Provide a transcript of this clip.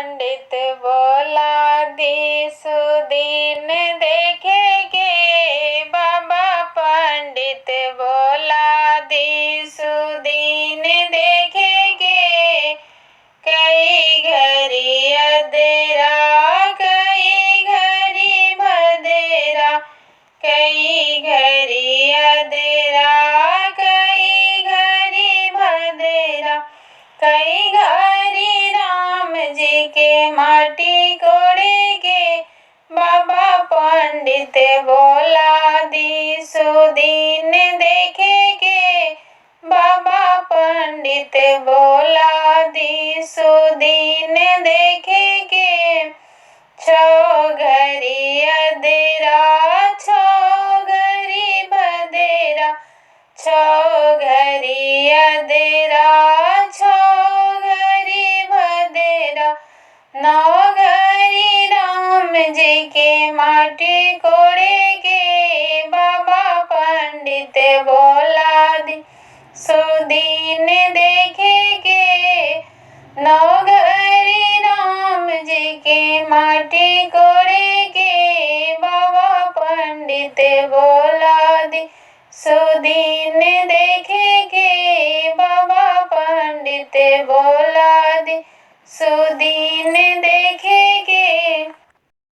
पंडित बोला दी सुदीन देखेंगे। बाबा पंडित बोला दी सुदीन देखेंगे। कई घड़ी अधेरा कई घड़ी भदेरा, कई घड़ी अधेरा कई घड़ी भदेरा, कई घड़ी राम जी के माटी कोड़ेंगे। बाबा पंडित बोला दी सुदीन देखेंगे। बाबा पंडित बोला दी सुदीन देखेंगे। छो घड़ी अधेरा छो घड़ी भदेरा, छो घड़ी अधेरा छो घड़ी भदेरा, नौ घड़ी राम जी के माटी कोड़ेंगे। बाबा पंडित बोला दी सुदीन देखेंगे। नौ घड़ी राम जी के माटी कोड़ेंगे। बाबा पंडित बोला दी सुदीन देखेंगे। बाबा पंडित बोला दी सुदीन